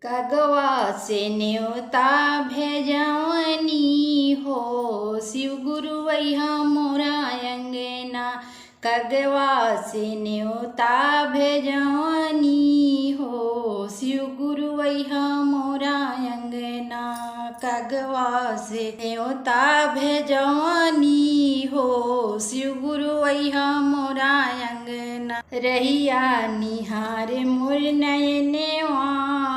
कगवा से न्योता भेजवनी हो, शिव गुरु वैहा मोरा अंगना। कगवा से न्योता भेजवनी हो, शिव गुरु वैहा मोरा अंगना। कगवा से न्योता भेजवनी हो, शिव गुरु वैहा मोरा अंगना। रहिया निहारे मोर नयनवा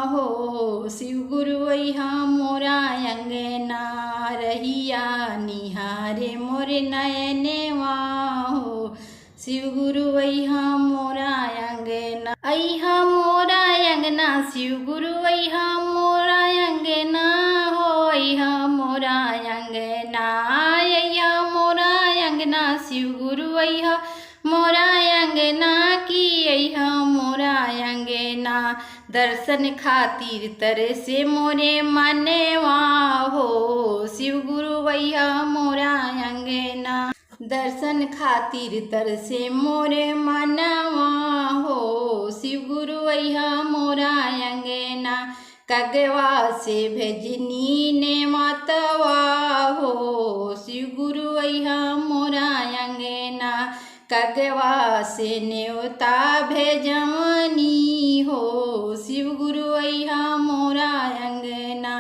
हो, शिव गुरु वैहा मोरा अंगना। रहिया निहारे मोर नयनवा हो, शिव गुरु वैहा मोरा अंगना। अइहा मोरा अंगना, शिव गुरु वैहा मोरा अंगना हो। अइहा मोरा अंगना, अइहा मोरा अंगना, शिव गुरु वैहा मोरा अंगना की। अइहा मोरा अंगना, दर्शन खातिर तरसे मोरे मनवा हो, शिव गुरु वैहा मोरा अंगना। दर्शन खातिर तरसे मोरे मनवा हो, शिव गुरु वैहा मोरा अंगना। कगवा से भेजनी ने मातवा हो, शिव गुरु वैहा मोरा अंगना। कगवा से न्योता भेजवनी हो, शिव गुरु वैहा मोरा अंगना।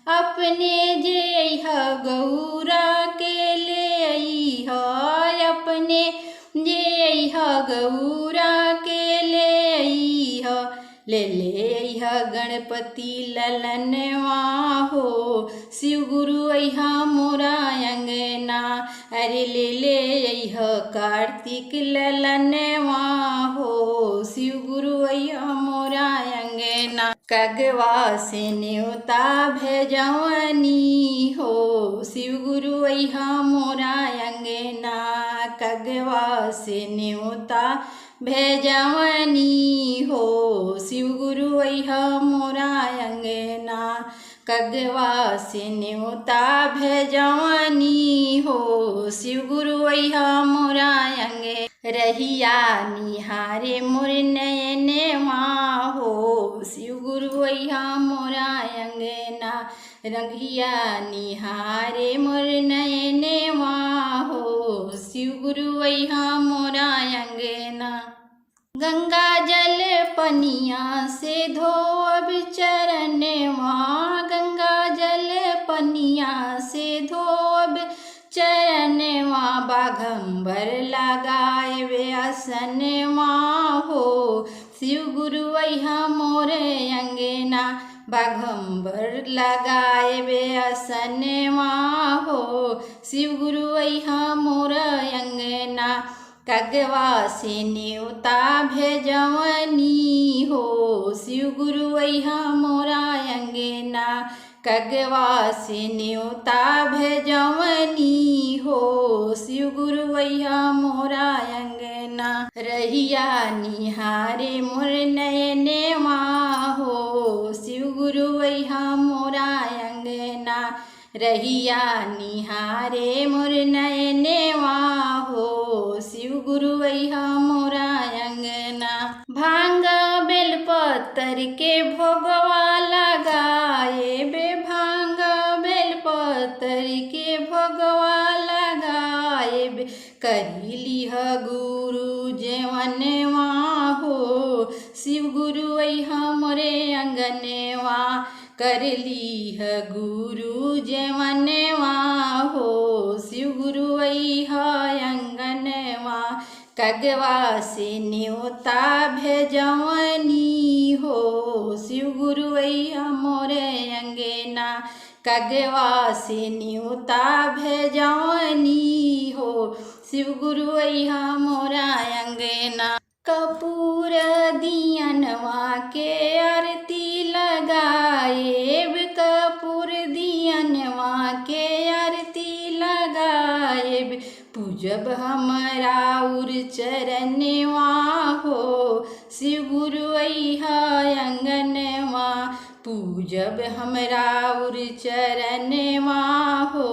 अपने जे अइहा गौरा के ले अइहा, अपने जे अइहा गौरा के ले अइहा। ले अइहा गणपति ललनवा हो, शिव गुरु वैहा मोरा अंगना। अरे ले अइहा कार्तिक ललनवा हो, शिव गुरु वैहा मोरा अंगना। कगवा से न्योता भेजवनी हो, शिव गुरु वैहा मोरा अंगना। कगवा से न्योता भेजवनी हो, शिव गुरु वैहा मोरा अंगना। कगवा से न्योता भेजवनी हो, शिव गुरु वैहा मोरा अंगना। रहिया निहारे मोर नयनवा हो, शिव गुरु वैहा मोरा अंगना। रहिया निहारे मोर नयनवा हो, शिव गुरु वैहा मोरा अंगना। गंगा जल पनिया से धोब चरणवा, गंगा जल पनिया से धोब चरणवा। बाघंबर लगाए वे आसनवा हो, शिव गुरु वैहा मोरे अंगना। बाघंबर लगाए वे आसनवा हो, शिव गुरु वैहा मोरा अंगना। कगवा से न्योता भेजवनी हो, शिव गुरु वैहा मोरा अंगना। कगवा से न्योता भेजवनी हो, शिव गुरु वैहा मोरा अंगना। रहिया निहारे मोर नयनवा हो, शिव गुरु वैहा मोरा अंगना। रहिया निहारे मोर नयनवा हो, शिव गुरु वैहा मोरा अंगना। भांग बेलपत्र के भोगवा लगाए बे, भांग बेलपत्र के भोगवा लगाए बे। करिलीह गुरु जेवनवा हो, शिव गुरु वैहा मोरे अंगनवा। करलीह गुरु जेवनवा हो, शिव गुरु वैहा अंगनवा। कगवा से न्योता भेजवनी हो, शिव गुरु वैहा मोरे अंगना। कगवा से न्योता भेजवनी हो, शिव गुरु वैहा मोरा अंगना। कपूर दियनवा के आरती लगाएब, कपूर दियनवा के आरती लगाएब। पूजब हमरा उर चरणवा हो, शिव गुरु वैहा अंगनवा। पूजब हमरा उर चरणवा हो,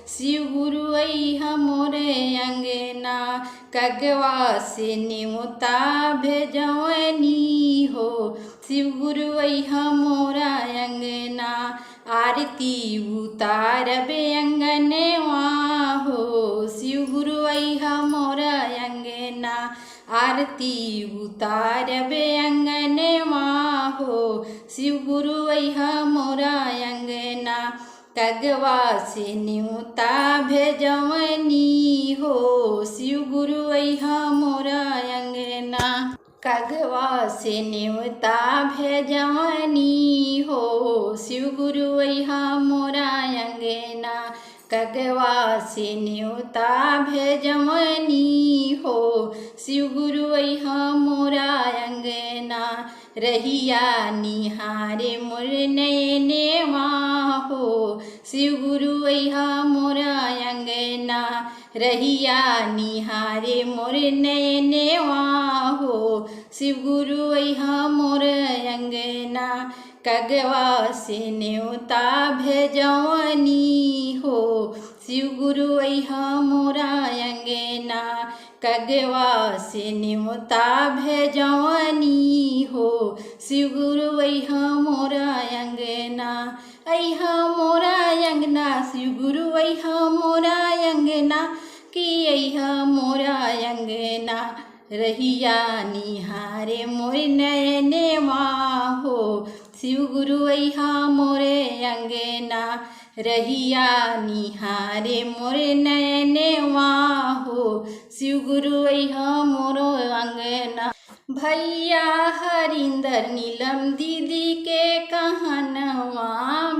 शिव गुरु वैहा मोरे अंगना। कगवा से न्योता भेजवनी हो, शिव गुरु वैहा मोरा आरती उतारबे अंगनवा हो शिव गुरु अइहा मोरा अंगना आरती उतारबे अंगनवा हो शिव गुरु अइहा मोरा अंगना कगवा से न्योता भेजवनी हो शिव गुरु अइहा मोरा अंगना कगवा से न्योता भेजवनी हो शिव गुरु अइहा मोरा अंगना कगवा से न्योता भेजवनी हो शिव गुरु अइहा मोरा अंगना रहिया निहारे मोर नयनवा हो शिव गुरु अइहा मोरा अंगना रहिया निहारे मोर नयनवा हो शिव गुरु अइहा मोर अंगना कगवा से न्योता भेजवनी हो शिव गुरु अइहा मोरा अंगना कगवा से न्योता भेजवनी हो शिव गुरु अइहा मोरा अंगना अइहा मोरा अंगना शिव गुरु अइहा मोरा अंगना कि अइहा मोरा अंगना रहिया निहारे मोर नयनवा हो शिव गुरु अइहा मोरे अंगना रहिया निहारे मोर नयनवा हो शिव गुरु अइहा मोरो अंगना भैया हरिंदर नीलम दीदी के कहनवा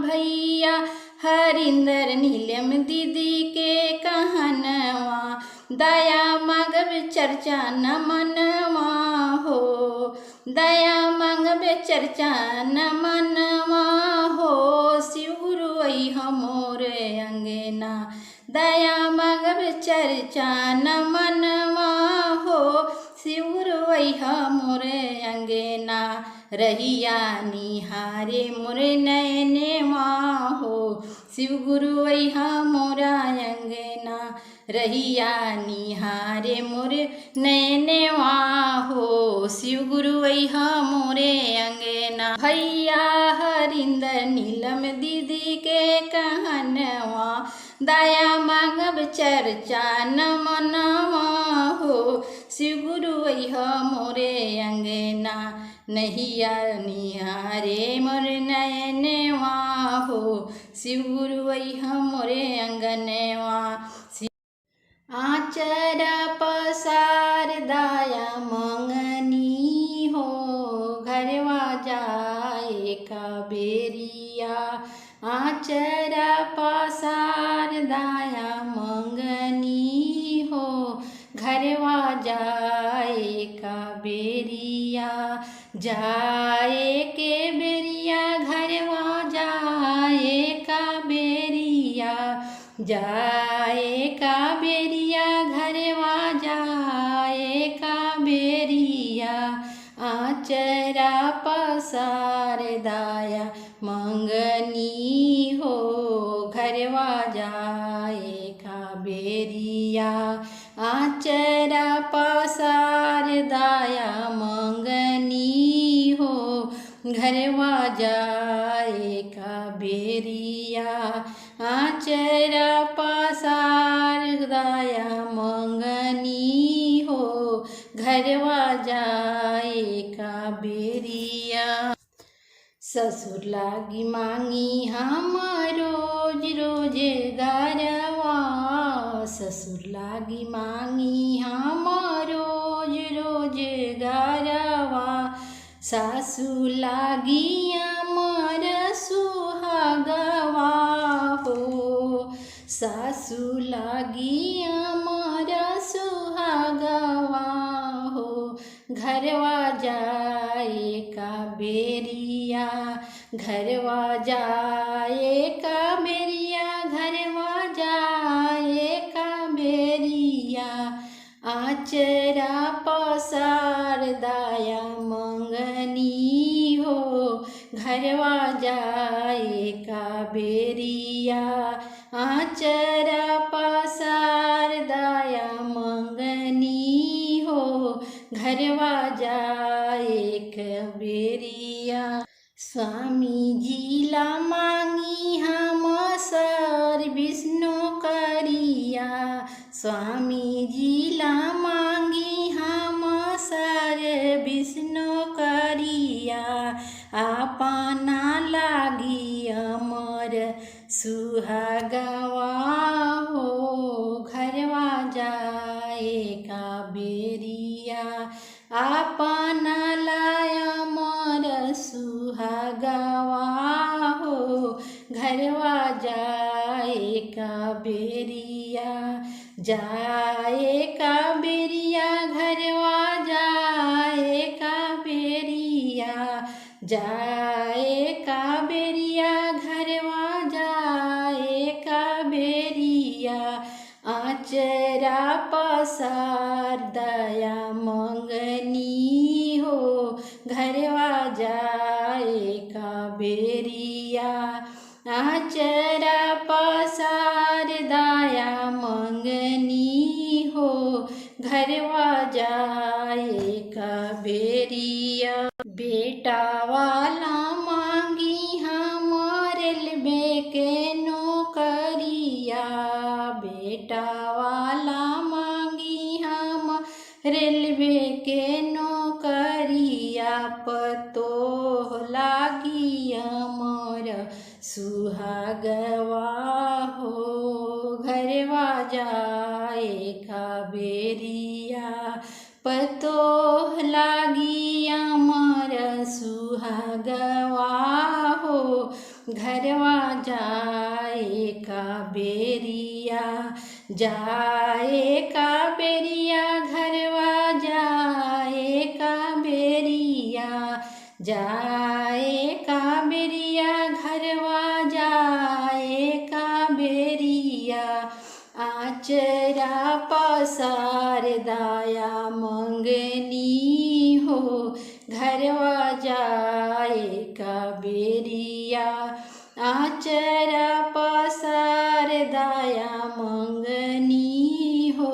भैया हरिंदर नीलम दीदी के कहनवा दया मांगब चर्चा न मनवा हो दया मांगब चर्चा न मनवा हो शिव गुरु अइहा मोरे अंगना दया मांगब चर्चा न मनवा हो शिव गुरु अइहा मोरे अंगना रहिया निहारे मोरे नयनवा हो शिव गुरु अइहा मोरा अंगना रहिया निहारे मोरे नयनवा हो शिव गुरु अइहा मोरे अंगना भैया हरिंदर नीलम दीदी के कहनवा दया मांगब चर्चा न मनवा हो शिव गुरु अइहा मोरे अंगना नहिया निहारे मोर नयनवा हो शिव गुरु अइहा मोरे अंगनवा आचरा पसार दाया मंगनी हो घरवा जाए का बेरिया आचरा पसार दाया मंगनी हो घरवा जाए का बेरिया जाए के बेरिया घरवा जाए का बेरिया जाए का बेरिया घरवा जाए का बेरिया आचरा पसार दाया मंगनी हो घरवा जाए का बेरिया आचरा पसार दाया मंगनी हो घरवा जाए का बेरिया आचरा पसार दाया मंगनी हो घरवा जाए का बेरिया ससुर लागी मांगी हम रोज रोज गारवा ससुर लागी मांगी हम रोज रोज गारवा सासू लागी अमर सुहागवा हो सासू लागी अमर सुहागवा हो घरवा जाए का बेरिया घरवा जाए का बेरिया घरवा जाए का बेरिया आचरा पसार दाया मंगनी हो घरवा जाए का बेरिया आचरा पसार दाया मंगनी हो घरवा जाए का बेरिया स्वामी जी ला मांगी हम सर विष्णु करिया, स्वामी जी ला मांगी हम सर विष्णु करिया, आपना लागी अमर सुहागवा हो, घरवा जाए का बेरिया, आपना लाय अमर सुहागवा हो, घरवा जाए का बेरिया, जाए का बेरिया, घरवा जाए का बेरिया, जाए का बेरिया, घरवा जाए का बेरिया, आचरा पसार दया मंगनी हो, घरवा जाए का बेरिया, आचरा पसार दया मंगनी हो, घरवा जाए का बेरिया। बेटा वाला मांगी हम रेलवे के नौकरिया, बेटा वाला मांगी हम रेलवे के नौकरिया, पतो लागी अमर सुहागवा हो, घरवा जाए का बेरिया, पतो लागी अमर सुहागवा हो, घरवा जाए का बेरिया, जाए का बेरिया, घरवा जाए का बेरिया, जाए का बेरिया, घरवा जाए का बेरिया, आचरा पसार दाया मंगनी हो, घरवा जाए का बेरिया, आचरा पसार दाया मंगनी हो,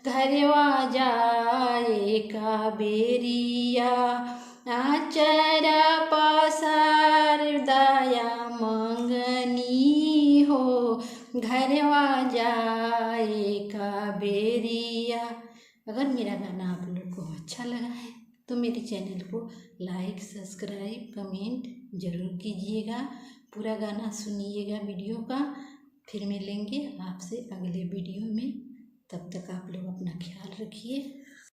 घरवा जाए का बेरिया, आचरा पसार दाया मंगनी हो, घरवा जाए का बेरिया। अगर मेरा गाना आप लोग को अच्छा लगा है तो मेरे चैनल को लाइक, सब्सक्राइब, कमेंट ज़रूर कीजिएगा। पूरा गाना सुनिएगा वीडियो का। फिर मिलेंगे आपसे अगले वीडियो में। तब तक आप लोग अपना ख्याल रखिए।